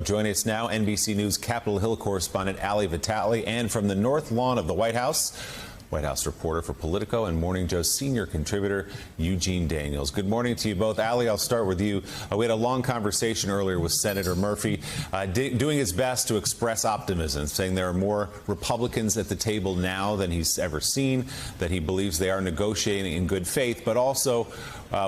Join us now, NBC News Capitol Hill correspondent Ali Vitale, and from the North Lawn of the White House reporter for Politico and Morning Joe senior contributor Eugene Daniels. Good morning to you both. Ali, I'll start with you. We had a long conversation earlier with Senator Murphy, doing his best to express optimism, saying there are more Republicans at the table now than he's ever seen, that he believes they are negotiating in good faith, but also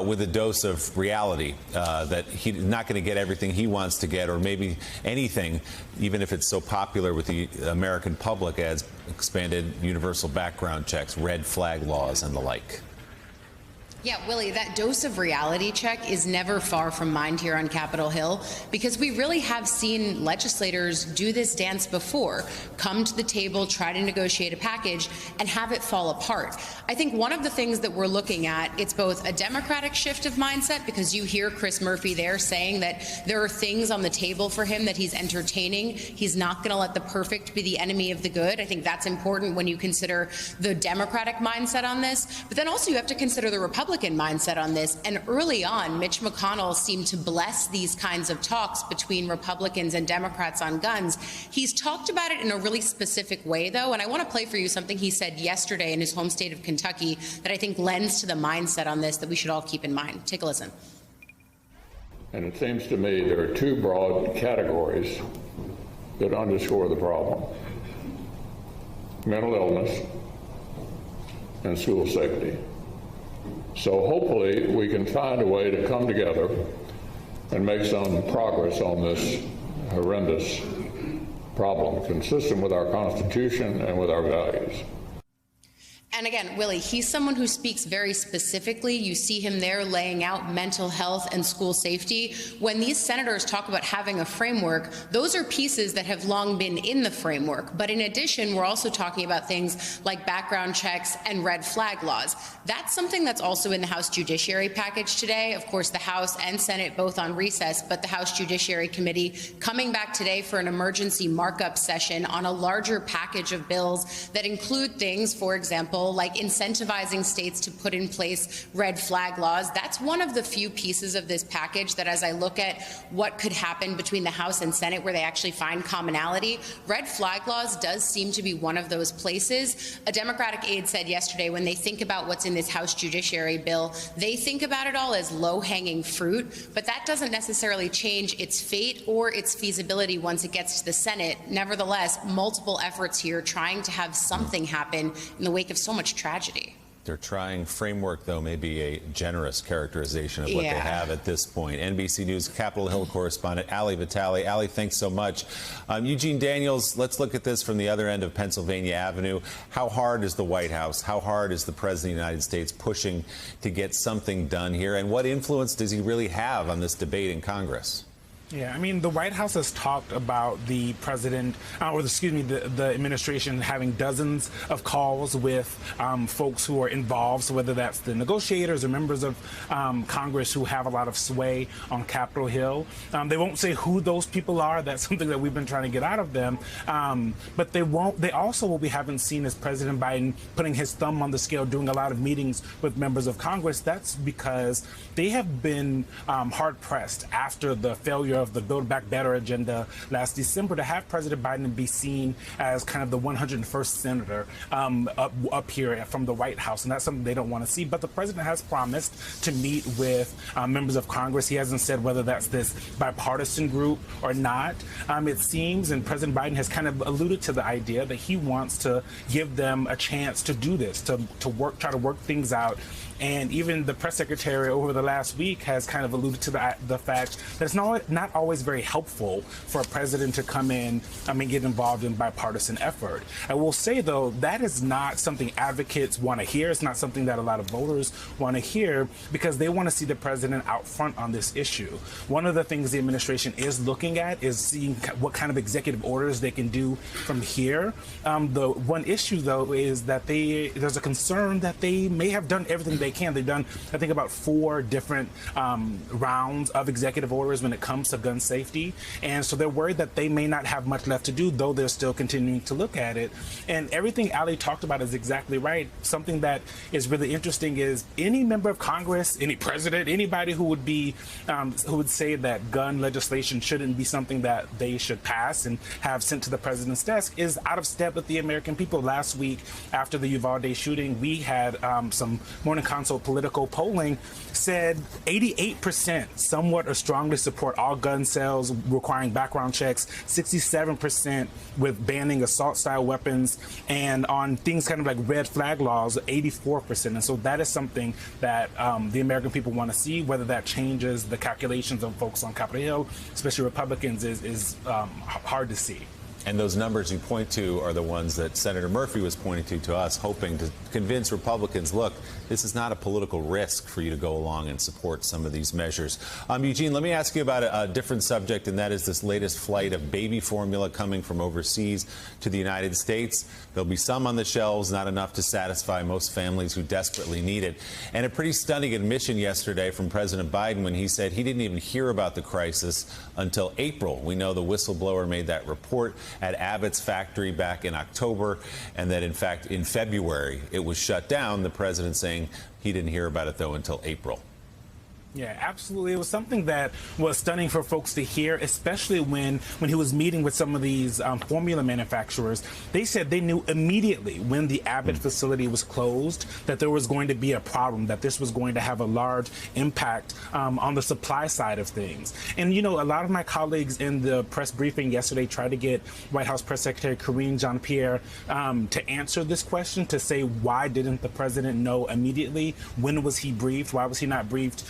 with a dose of reality, that he's not going to get everything he wants to get, or maybe anything, even if it's so popular with the American public as expanded universal background checks, red flag laws, and the like. Yeah, Willie, that dose of reality check is never far from mind here on Capitol Hill, because we really have seen legislators do this dance before, come to the table, try to negotiate a package, and have it fall apart. I think one of the things that we're looking at, it's both a Democratic shift of mindset, because you hear Chris Murphy there saying that there are things on the table for him that he's entertaining. He's not going to let the perfect be the enemy of the good. I think that's important when you consider the Democratic mindset on this. But then also you have to consider the Republican mindset on this. And early on, Mitch McConnell seemed to bless these kinds of talks between Republicans and Democrats on guns. He's talked about it in a really specific way, though, and I want to play for you something he said yesterday in his home state of Kentucky that I think lends to the mindset on this that we should all keep in mind. Take a listen. And it seems to me there are two broad categories that underscore the problem: mental illness and school safety. So hopefully we can find a way to come together and make some progress on this horrendous problem, consistent with our Constitution and with our values. And again, Willie, he's someone who speaks very specifically. You see him there laying out mental health and school safety. When these senators talk about having a framework, those are pieces that have long been in the framework. But in addition, we're also talking about things like background checks and red flag laws. That's something that's also in the House Judiciary package today. Of course, the House and Senate both on recess, but the House Judiciary Committee coming back today for an emergency markup session on a larger package of bills that include things, for example, like incentivizing states to put in place red flag laws. That's one of the few pieces of this package that, as I look at what could happen between the House and Senate where they actually find commonality, red flag laws does seem to be one of those places. A Democratic aide said yesterday when they think about what's in this House Judiciary bill, they think about it all as low-hanging fruit, but that doesn't necessarily change its fate or its feasibility once it gets to the Senate. Nevertheless, multiple efforts here trying to have something happen in the wake of so much tragedy. They're trying framework, though, maybe a generous characterization of what they have at this point. NBC News Capitol Hill correspondent Ali Vitale. Ali, thanks so much. Eugene Daniels, let's look at this from the other end of Pennsylvania Avenue. How hard is the White House, how hard is the President of the United States pushing to get something done here? And what influence does he really have on this debate in Congress? Yeah, I mean, the White House has talked about the president, the administration having dozens of calls with folks who are involved, so whether that's the negotiators or members of Congress who have a lot of sway on Capitol Hill. They won't say who those people are. That's something that we've been trying to get out of them. But they won't. They also, what we haven't seen is President Biden putting his thumb on the scale, doing a lot of meetings with members of Congress. That's because they have been hard-pressed after the failure of the Build Back Better agenda last December to have President Biden be seen as kind of the 101st senator up here from the White House, and that's something they don't want to see. But the president has promised to meet with members of Congress. He hasn't said whether that's this bipartisan group or not. It seems, and President Biden has kind of alluded to the idea that he wants to give them a chance to do this, to try to work things out. And even the press secretary over the last week has kind of alluded to the fact that it's not always very helpful for a president to come in and get involved in bipartisan effort. I will say, though, that is not something advocates want to hear. It's not something that a lot of voters want to hear, because they want to see the president out front on this issue. One of the things the administration is looking at is seeing what kind of executive orders they can do from here. The one issue, though, is that there's a concern that they may have done everything they can. They've done, I think, about 4 different rounds of executive orders when it comes to to gun safety. And so they're worried that they may not have much left to do, though they're still continuing to look at it. And everything Ali talked about is exactly right. Something that is really interesting is any member of Congress, any president, anybody who would be, who would say that gun legislation shouldn't be something that they should pass and have sent to the president's desk is out of step with the American people. Last week, after the Uvalde shooting, we had some Morning Consult political polling said 88% somewhat or strongly support all gun sales requiring background checks, 67% with banning assault-style weapons, and on things kind of like red flag laws, 84%. And so that is something that the American people want to see. Whether that changes the calculations of folks on Capitol Hill, especially Republicans, is hard to see. And those numbers you point to are the ones that Senator Murphy was pointing to us, hoping to convince Republicans, look, this is not a political risk for you to go along and support some of these measures. Eugene, let me ask you about a different subject, and that is this latest flight of baby formula coming from overseas to the United States. There'll be some on the shelves, not enough to satisfy most families who desperately need it. And a pretty stunning admission yesterday from President Biden when he said he didn't even hear about the crisis until April. We know the whistleblower made that report at Abbott's factory back in October, and that in fact in February it was shut down, the president saying he didn't hear about it though until April. Yeah, absolutely. It was something that was stunning for folks to hear, especially when he was meeting with some of these formula manufacturers. They said they knew immediately when the Abbott facility was closed that there was going to be a problem, that this was going to have a large impact on the supply side of things. And, you know, a lot of my colleagues in the press briefing yesterday tried to get White House Press Secretary Karine Jean-Pierre to answer this question, to say why didn't the president know immediately? When was he briefed? Why was he not briefed?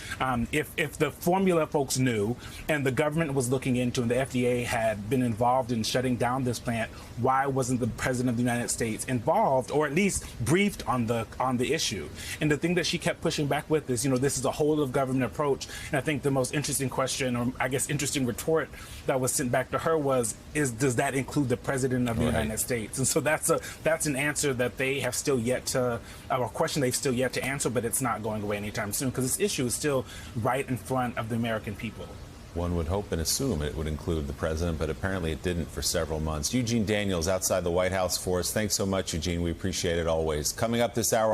If the formula folks knew and the government was looking into and the FDA had been involved in shutting down this plant, why wasn't the president of the United States involved or at least briefed on the issue? And the thing that she kept pushing back with is, you know, this is a whole of government approach. And I think the most interesting question, or I guess interesting retort that was sent back to her was, does that include the president of the United States? And so that's an answer that they have still yet to, or a question they've still yet to answer, but it's not going away anytime soon because this issue is still right in front of the American people. One would hope and assume it would include the president, but apparently it didn't for several months. Eugene Daniels outside the White House for us. Thanks so much, Eugene. We appreciate it always. Coming up this hour.